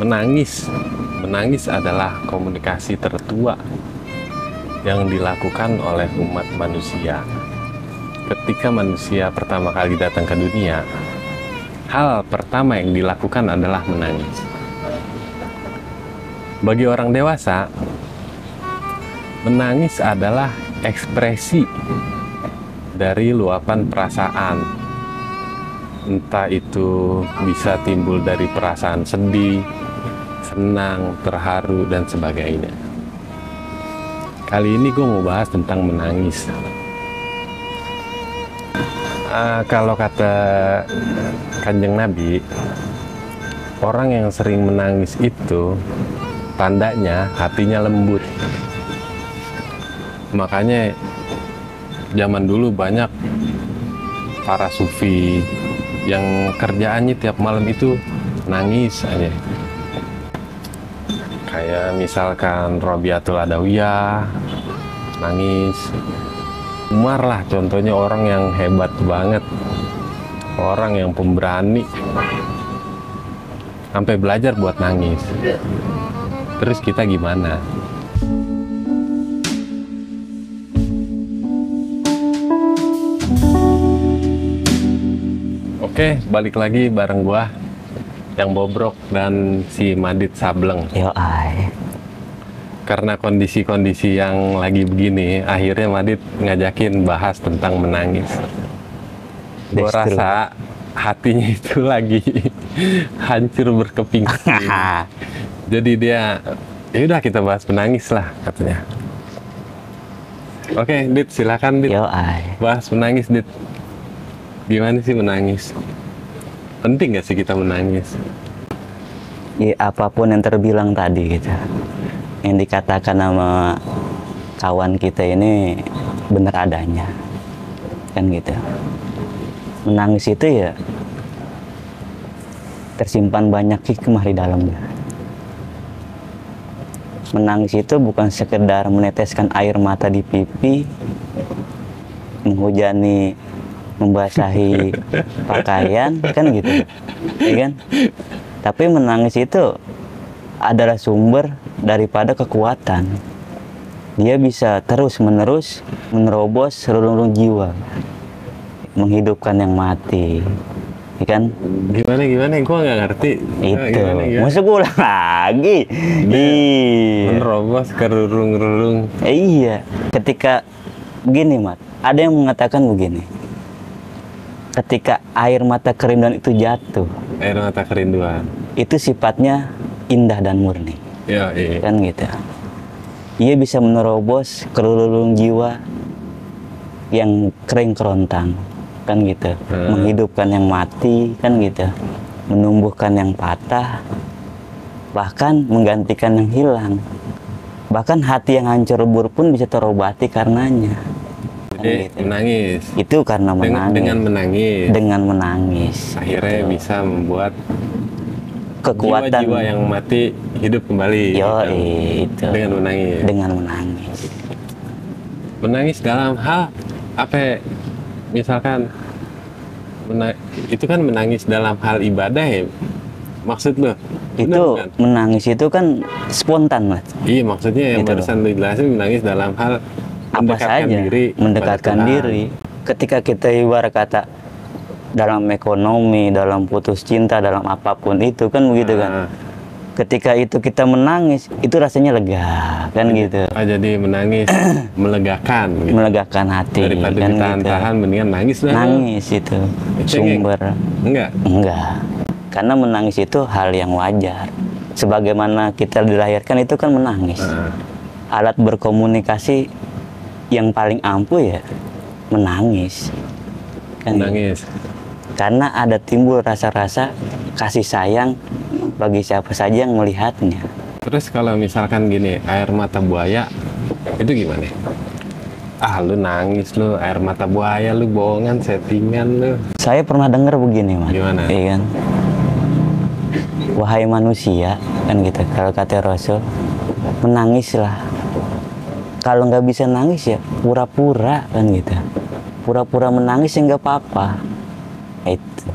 Menangis adalah komunikasi tertua yang dilakukan oleh umat manusia. Ketika manusia pertama kali datang ke dunia, hal pertama yang dilakukan adalah menangis. Bagi orang dewasa, menangis adalah ekspresi dari luapan perasaan. Entah itu bisa timbul dari perasaan sedih, senang, terharu, dan sebagainya. Kali ini gue mau bahas tentang menangis. Kalau kata Kanjeng Nabi, orang yang sering menangis itu tandanya hatinya lembut. Makanya zaman dulu banyak para sufi yang kerjaannya tiap malam itu nangis aja. Kayak misalkan Robiatul Adawiyah nangis. Umar lah contohnya, orang yang hebat banget, orang yang pemberani, sampai belajar buat nangis. Terus kita gimana? Oke, balik lagi bareng gua yang bobrok dan si Madit Sableng. Yo ay. Karena kondisi-kondisi yang lagi begini, akhirnya Madit ngajakin bahas tentang menangis. Gue rasa hatinya itu lagi hancur berkeping-keping. Jadi dia, ya udah kita bahas menangis lah katanya. Oke, Dit, silakan Dit. Yo ay. Bahas menangis, Dit. Gimana sih menangis? Penting gak sih kita menangis? Ya, apapun yang terbilang tadi gitu, yang dikatakan sama kawan kita ini benar adanya, kan gitu. Menangis itu ya tersimpan banyak hikmah di dalamnya. Menangis itu bukan sekedar meneteskan air mata di pipi, menghujani, membasahi pakaian, kan gitu, ya kan? Tapi menangis itu adalah sumber daripada kekuatan. Dia bisa terus-menerus menerobos relung-relung jiwa, menghidupkan yang mati, ya kan? Gimana? Gua nggak ngerti. Itu, masa gue ulang lagi? Iya. Menerobos ke relung-relung. Iya. Ketika begini, Mat, ada yang mengatakan begini. Ketika air mata kerinduan itu jatuh, Air mata kerinduan. itu sifatnya indah dan murni. Ya, iya. Kan gitu. Ia bisa menerobos ke relung jiwa yang kering kerontang, kan gitu. Menghidupkan yang mati, kan gitu. Menumbuhkan yang patah, bahkan menggantikan yang hilang. Bahkan hati yang hancur lebur pun bisa terobati karenanya. Jadi Gitu. menangis. Itu karena menangis. Dengan menangis. Akhirnya gitu. bisa membuat Kekuatan jiwa-jiwa yang mati hidup kembali. Yo, gitu. itu. Dengan menangis. Dengan menangis. Menangis dalam hal apa? Misalkan itu kan menangis dalam hal ibadah ya. Maksud lo? Itu kan? Menangis itu kan spontan, Mas. Iya, maksudnya yang Gitu barusan lo jelasin menangis dalam hal apa saja, mendekatkan diri. Ketika kita ibarat kata dalam ekonomi, dalam putus cinta, dalam apapun itu kan begitu kan. Ketika itu kita menangis, itu rasanya lega, kan gitu. Jadi menangis melegakan gitu. Melegakan hati. Daripada kan ditahan-tahan gitu. mendingan nangis lah. Nangis itu sumber. Enggak. Karena menangis itu hal yang wajar. Sebagaimana kita dilahirkan itu kan menangis. Alat berkomunikasi yang paling ampuh ya menangis. Kan menangis. Karena ada timbul rasa-rasa kasih sayang bagi siapa saja yang melihatnya. Terus kalau misalkan gini, air mata buaya itu gimana? Ah, lu nangis lu, air mata buaya lu, bohongan, settingan lu. Saya pernah dengar begini, Mas. Gimana? Iya kan? Wahai manusia, kan gitu, kalau kata Rasul, menangislah. Kalau nggak bisa nangis ya pura-pura, kan gitu. Pura-pura menangis ya nggak apa-apa. Itu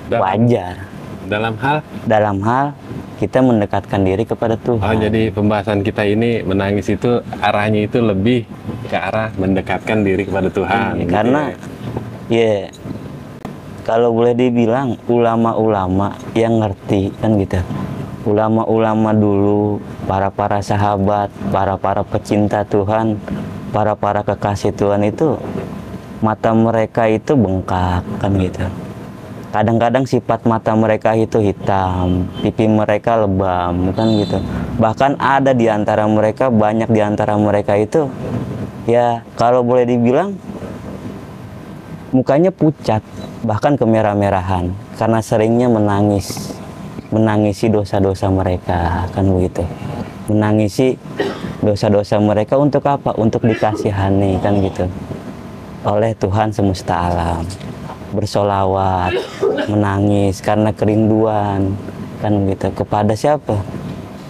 wajar. dalam hal kita mendekatkan diri kepada Oh, Tuhan. jadi pembahasan kita ini menangis itu arahnya itu lebih ke arah mendekatkan diri kepada Tuhan. Gitu Karena ya kalau boleh dibilang ulama-ulama yang ngerti kan gitu. Ulama-ulama dulu, para sahabat, para pecinta Tuhan, para kekasih Tuhan itu mata mereka itu bengkak kan gitu. Kadang-kadang sifat mata mereka itu hitam, pipi mereka lebam kan gitu. Bahkan ada di antara mereka, banyak di antara mereka itu ya kalau boleh dibilang mukanya pucat, bahkan kemerah-merahan karena seringnya menangisi dosa-dosa mereka kan begitu. Menangisi dosa-dosa mereka untuk apa? Untuk dikasihani kan gitu oleh Tuhan semesta alam. Bersolawat, menangis karena kerinduan kan gitu. Kepada siapa?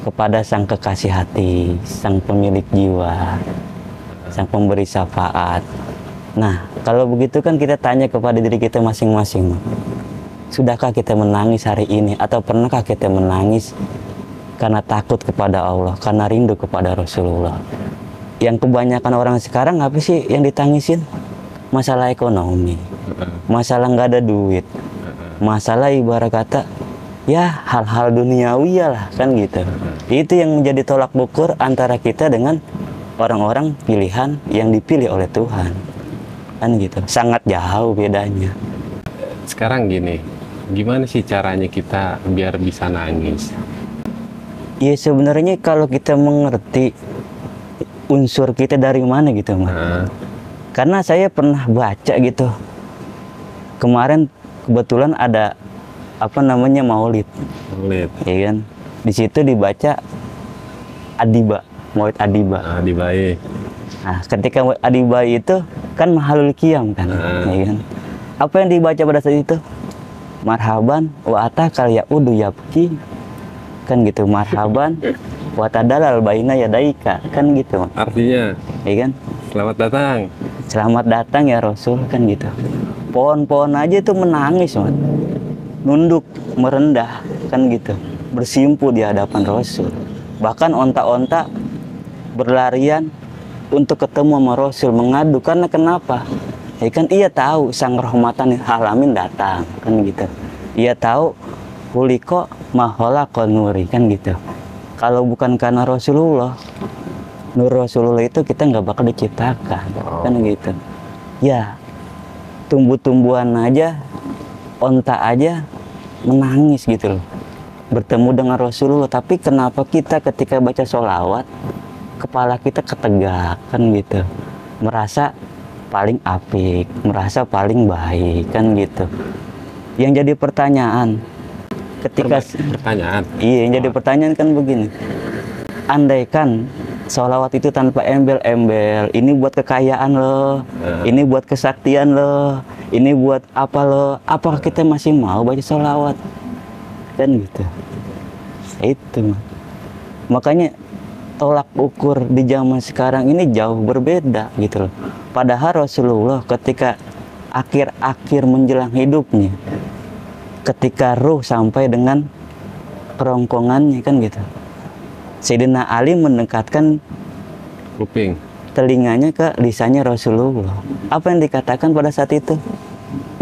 Kepada sang kekasih hati, sang pemilik jiwa, sang pemberi syafaat. Nah, kalau begitu kan kita tanya kepada diri kita masing-masing, sudahkah kita menangis hari ini? Atau pernahkah kita menangis karena takut kepada Allah, karena rindu kepada Rasulullah? Yang kebanyakan orang sekarang apa sih yang ditangisin? Masalah ekonomi, masalah nggak ada duit, masalah ibarat kata ya hal-hal duniawi lah kan gitu. Itu yang menjadi tolak ukur antara kita dengan orang-orang pilihan yang dipilih oleh Tuhan kan gitu. Sangat jauh bedanya. Sekarang gini, gimana sih caranya kita biar bisa nangis? Ya sebenarnya kalau kita mengerti unsur kita dari mana gitu Mas. Karena saya pernah baca gitu. Kemarin kebetulan ada apa namanya maulid. Ya kan? Di situ dibaca Adiba, maulid Adiba. Adibai. Nah, ketika maulid Adiba itu kan mahalul qiyam kan. Ya kan? Apa yang dibaca pada saat itu? Marhaban wa atakal yaudu yabki. Kan gitu, marhaban wa tadalal baina yadaika kan gitu. Artinya, ya kan? Selamat datang. Selamat datang ya Rasul kan gitu. Pohon-pohon aja itu menangis, man. Nunduk, merendah kan gitu. Bersimpu di hadapan Rasul. Bahkan onta-onta berlarian untuk ketemu sama Rasul, mengadu karena kenapa? Ya kan ia tahu sang rahmatan alamin datang kan gitu. Ia tahu kuliko mahola konuri kan gitu. Kalau bukan karena Rasulullah, nur Rasulullah itu kita nggak bakal diciptakan kan gitu. Ya tumbuh-tumbuhan aja, onta aja menangis gitu loh bertemu dengan Rasulullah. Tapi kenapa kita ketika baca sholawat kepala kita ketegak kan gitu, merasa paling apik, merasa paling baik kan gitu. Yang jadi pertanyaan ketika iya, yang jadi pertanyaan kan begini, andaikan sholawat itu tanpa embel-embel, ini buat kekayaan loh, ini buat kesaktian loh, ini buat apa loh, apakah kita masih mau baca sholawat? Kan gitu. Itu makanya tolak ukur di zaman sekarang ini jauh berbeda gitu loh. Padahal Rasulullah ketika akhir-akhir menjelang hidupnya, ketika ruh sampai dengan kerongkongannya kan gitu, Sayyidina Ali mendekatkan kuping telinganya ke lisannya Rasulullah. Apa yang dikatakan pada saat itu?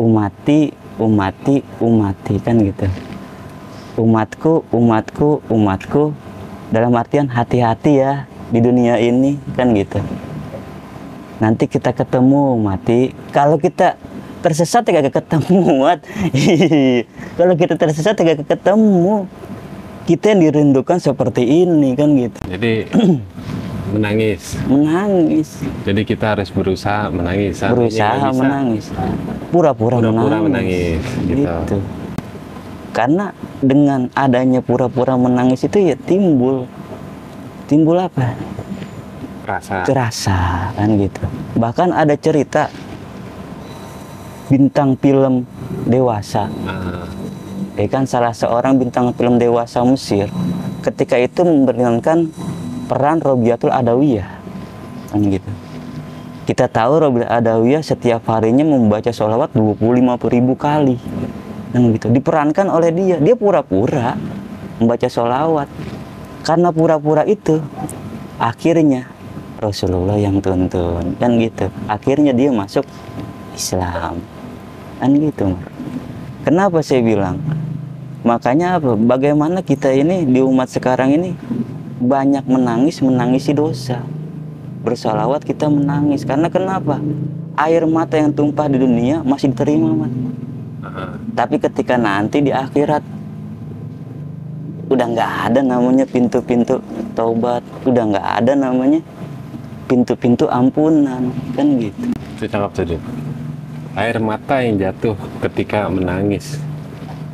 Umati, umati, umati kan gitu. Umatku, umatku, umatku. Dalam artian hati-hati ya di dunia ini kan gitu. Nanti kita ketemu mati. Kalau kita tersesat ya gak ketemu. Kalau kita tersesat ya gak ketemu. Kita yang dirindukan seperti ini kan gitu. Jadi menangis. Jadi kita harus berusaha menangis. Berusaha menangis. Pura-pura menangis. Gitu. Karena dengan adanya pura-pura menangis itu ya timbul apa? Rasa kan gitu. Bahkan ada cerita bintang film dewasa. Kan salah seorang bintang film dewasa Mesir ketika itu memperankan peran Robiatul Adawiyah kan gitu. Kita tahu Robiatul Adawiyah setiap harinya membaca sholawat 25.000 kali Dan gitu diperankan oleh dia pura-pura membaca sholawat. Karena pura-pura itu akhirnya Rasulullah yang tuntun, kan gitu. Akhirnya dia masuk Islam, kan gitu. Kenapa saya bilang? Makanya apa? Bagaimana kita ini di umat sekarang ini banyak menangisi dosa. Bersalawat kita menangis. Karena kenapa? Air mata yang tumpah di dunia masih diterima, Mat. Tapi ketika nanti di akhirat udah nggak ada namanya pintu-pintu taubat, udah nggak ada namanya pintu-pintu ampunan, kan gitu. Itu cakep tadi. Air mata yang jatuh ketika menangis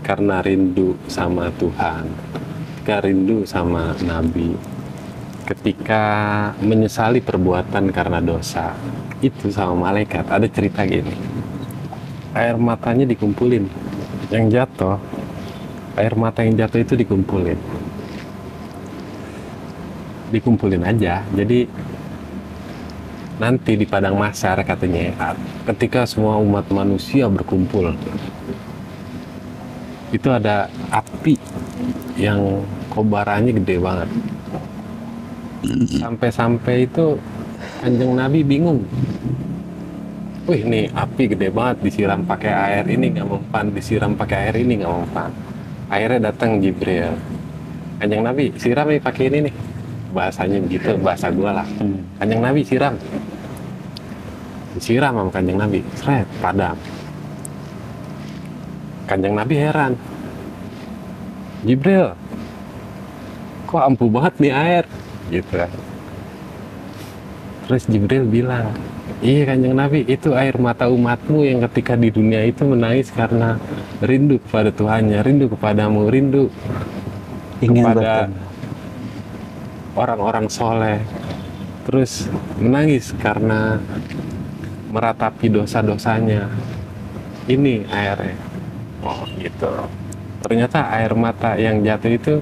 karena rindu sama Tuhan, ketika rindu sama Nabi, ketika menyesali perbuatan karena dosa, itu sama malaikat. Ada cerita gini, air matanya dikumpulin, yang jatuh, air mata yang jatuh itu dikumpulin aja. Jadi nanti di padang mahsyar katanya, ketika semua umat manusia berkumpul, itu ada api yang kobarannya gede banget. Sampai-sampai itu Kanjeng Nabi bingung. Wih, nih api gede banget, disiram pakai air ini nggak mempan, disiram pakai air ini nggak mempan. Akhirnya datang Jibril. Kanjeng Nabi, siram nih pakai ini nih. Bahasanya begitu, bahasa gua lah. Kanjeng Nabi siram. Disiram sama Kanjeng Nabi, seret, padam. Kanjeng Nabi heran. Jibril, kok ampuh banget nih air? Gitu. Terus Jibril bilang, iya Kanjeng Nabi, itu air mata umatmu yang ketika di dunia itu menangis karena rindu kepada Tuhannya, rindu kepadamu, rindu kepada orang-orang soleh. Terus menangis karena meratapi dosa-dosanya. Ini airnya. Oh gitu. Ternyata air mata yang jatuh itu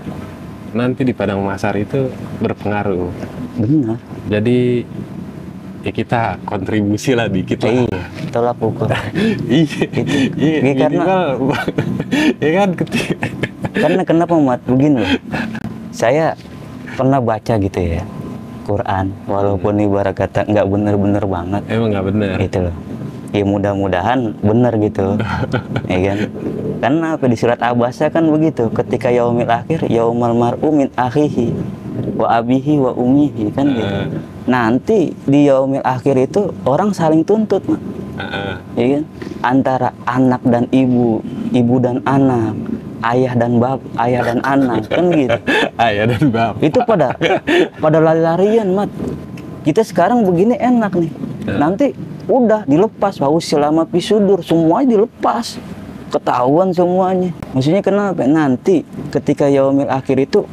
nanti di padang mahsyar itu berpengaruh. Benar. Jadi ya kita kontribusi lah dikit lah. Iya, tolak ukur. Iya, karena ya kan ketika. Karena kenapa, Mat? Begini loh. Saya pernah baca gitu ya Quran, walaupun ibarat kata nggak bener-bener banget. Emang nggak bener. Gitu loh. Ya mudah-mudahan bener gitu. Ya kan? Karena apa, di surat Abasa kan begitu, ketika yaumil akhir, yaumal mar'u min akhihi wa abihi wa umihi, kan gitu. Nanti di yaumil akhir itu orang saling tuntut, Mak. Ya kan? Antara anak dan ibu dan anak, ayah dan anak, kan gitu. Ayah dan bapak. Itu pada lari-larian, Mat. Kita sekarang begini enak nih. Nanti udah dilepas, selama pisudur semuanya dilepas. Ketahuan semuanya. Maksudnya kenapa? Nanti ketika yaumil akhir itu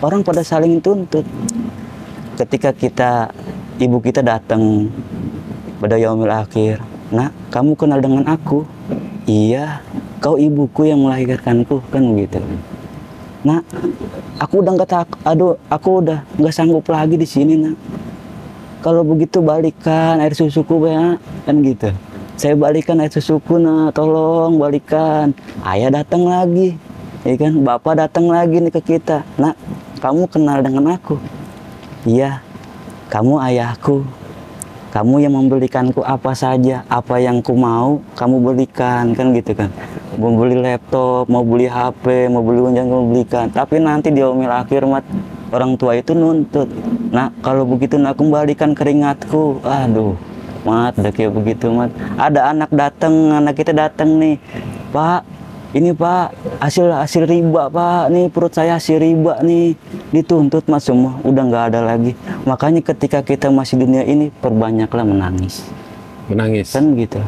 orang pada saling tuntut. Ketika ibu kita datang pada yaumil akhir, "Nak, kamu kenal dengan aku?" "Iya, kau ibuku yang melahirkanku," kan begitu. "Nak, aku udah nggak sanggup lagi di sini, Nak. Kalau begitu balikan air susuku ya," kan gitu. "Saya balikan air susuku, Nak, tolong balikan." Ayah datang lagi, ya kan? Bapak datang lagi nih ke kita. "Nak, kamu kenal dengan aku?" "Iya, kamu ayahku. Kamu yang membelikanku apa saja, apa yang ku mau, kamu belikan," kan gitu kan. Mau beli laptop, mau beli HP, mau beli unjang, kamu belikan. Tapi nanti di yaumil akhir, Mat, orang tua itu nuntut. "Nah, kalau begitu nak kembalikan keringatku." Aduh, Mat, udah kayak begitu, Mat. Ada anak kita datang nih, "Pak, ini Pak, hasil riba Pak, nih perut saya hasil riba nih." Dituntut, Mas, semua, udah nggak ada lagi. Makanya ketika kita masih dunia ini, perbanyaklah menangis. Kan gitu.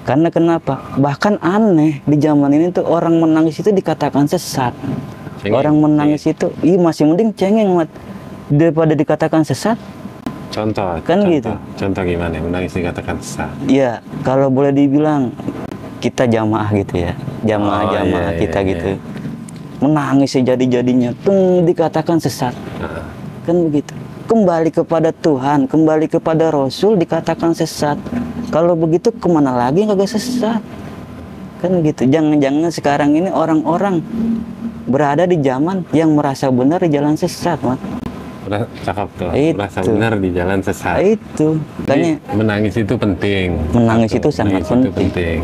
Karena kenapa? Bahkan aneh, di zaman ini tuh orang menangis itu dikatakan sesat. Orang menangis itu, masih mending cengeng, Mat, daripada dikatakan sesat. Contoh, Gitu. Contoh gimana menangis dikatakan sesat? Iya, kalau boleh dibilang kita jamaah gitu ya, jamaah kita gitu. Menangis sejadi-jadinya, dikatakan sesat. Kan begitu. Kembali kepada Tuhan, kembali kepada Rasul dikatakan sesat. Kalau begitu kemana lagi nggak sesat? kan gitu. Jangan-jangan sekarang ini orang-orang berada di zaman yang merasa benar di jalan sesat, Mat. Udah cakep tuh, Itu. merasa benar di jalan sesat. Itu Jadi, tanya menangis itu penting. Menangis itu sangat menangis itu penting.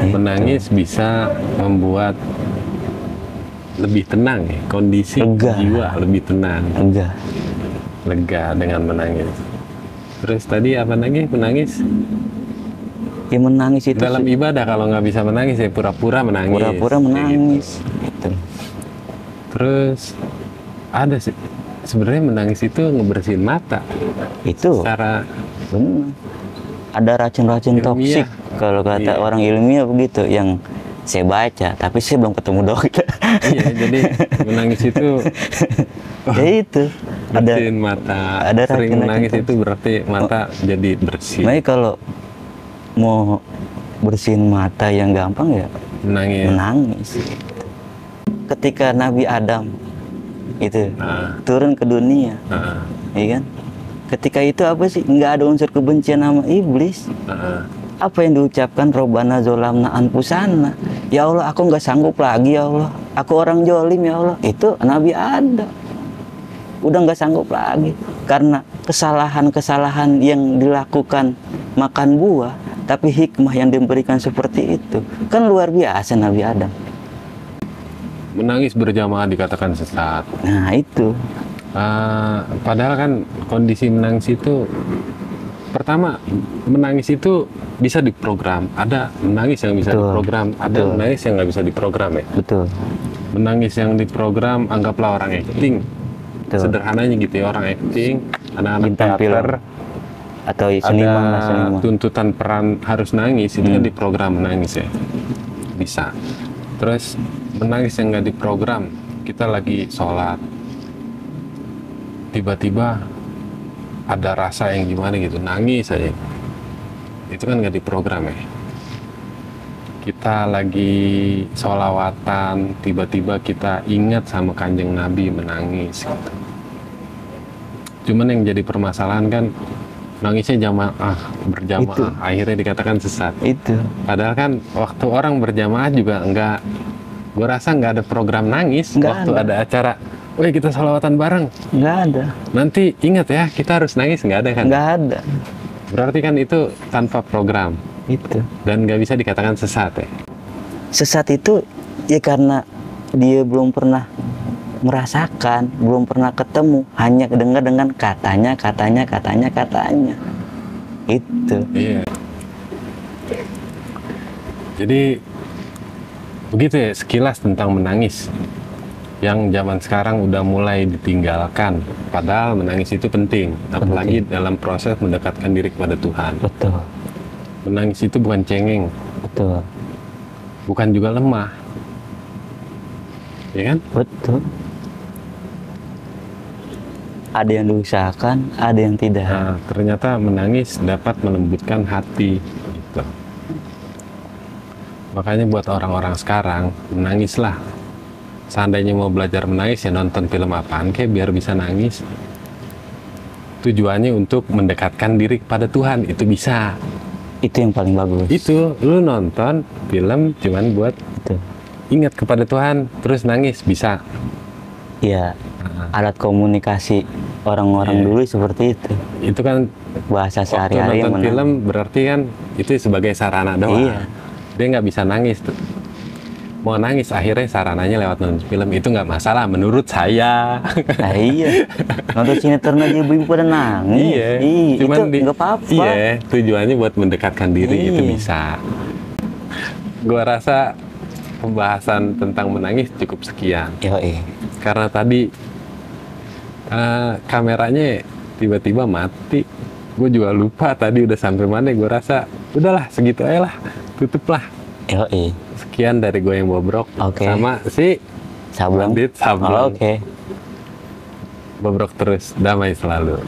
Menangis bisa membuat lebih tenang ya, kondisi Lega. jiwa lebih tenang, enggak. lega dengan menangis. Terus tadi apa lagi? Menangis Ya menangis itu dalam ibadah, kalau nggak bisa menangis ya pura-pura menangis. pura-pura Kayak menangis. gitu. Gitu. Terus ada sih sebenarnya menangis itu ngebersihin mata Itu secara benar. Ada racun-racun Ilmiah. toksik kalau kata Iya. orang ilmiah begitu yang saya baca, tapi saya belum ketemu dokter. iya, jadi menangis itu Ya itu ada. bersihin mata. ada Sering racun-racun menangis toksik. itu berarti mata jadi bersih. Makanya kalau mau bersihin mata yang gampang ya Menangis. menangis. Ketika Nabi Adam itu Nah, turun ke dunia, nah, ya kan? Ketika itu apa sih? Nggak ada unsur kebencian sama iblis. nah. Apa yang diucapkan Robbana zolamna anfusana, ya Allah aku nggak sanggup lagi ya Allah, aku orang jolim ya Allah. Itu Nabi Adam udah nggak sanggup lagi karena kesalahan-kesalahan yang dilakukan, makan buah, tapi hikmah yang diberikan seperti itu kan luar biasa Nabi Adam. Menangis berjamaah dikatakan sesat. Nah itu Padahal kan kondisi menangis itu, pertama menangis itu bisa diprogram. Ada menangis yang bisa Betul, diprogram, ada betul. menangis yang nggak bisa diprogram ya. betul. Menangis yang diprogram, anggaplah orang acting. Betul. Sederhananya gitu ya, orang acting, anak-anak Bintang teater, film atau seniman lah, ada seniman. tuntutan peran harus nangis, itu kan diprogram menangis ya. Bisa. Terus menangis yang nggak diprogram, kita lagi sholat, tiba-tiba ada rasa yang gimana gitu, nangis aja. Itu kan nggak diprogram ya. Kita lagi sholawatan, tiba-tiba kita ingat sama kanjeng Nabi, menangis gitu. Cuman yang jadi permasalahan kan nangisnya berjamaah, Itu. akhirnya dikatakan sesat. Itu Padahal kan waktu orang berjamaah juga enggak, gue rasa nggak ada program nangis. Nggak Waktu ada acara, woi kita sholawatan bareng, nggak ada, nanti ingat ya kita harus nangis, nggak ada kan? nggak ada. Berarti kan itu tanpa program Itu dan nggak bisa dikatakan sesat ya. sesat itu ya karena dia belum pernah merasakan, belum pernah ketemu, hanya dengar dengan katanya. Itu. Iya. Jadi begitu ya sekilas tentang menangis yang zaman sekarang udah mulai ditinggalkan. Padahal menangis itu penting, apalagi dalam proses mendekatkan diri kepada Tuhan. Betul, Menangis itu bukan cengeng, betul, bukan juga lemah, ya kan? betul. Ada yang diusahakan, ada yang tidak. Nah, ternyata menangis dapat melembutkan hati. Gitu. Makanya buat orang-orang sekarang, menangislah. Seandainya mau belajar menangis ya nonton film apaan kayak biar bisa nangis. Tujuannya untuk mendekatkan diri kepada Tuhan, itu bisa. Itu yang paling bagus. Itu lu nonton film cuman buat Itu. ingat kepada Tuhan, terus nangis bisa. Ya, alat komunikasi orang-orang Iya. dulu seperti itu. Itu kan Bahasa waktu sehari-hari yang nonton menang. film berarti kan itu sebagai sarana doang. Iya. Dia nggak bisa nangis tuh. Mau nangis akhirnya sarananya lewat nonton film, itu nggak masalah menurut saya. Nah, iya. Nonton sinetron aja ibu-ibu pada nangis. Iya. Itu nggak apa-apa. Iya, tujuannya buat mendekatkan diri, itu Iya. bisa. Gua rasa pembahasan tentang menangis cukup sekian. Yoi. Karena tadi kameranya tiba-tiba mati. Gue juga lupa tadi udah sampai mana. Gue rasa udahlah segitu aja lah, tutuplah. Yoi. Sekian dari gue yang bobrok. Oke. Sama si Sableng. Bandit Sableng. Oh, oke. Bobrok terus, damai selalu.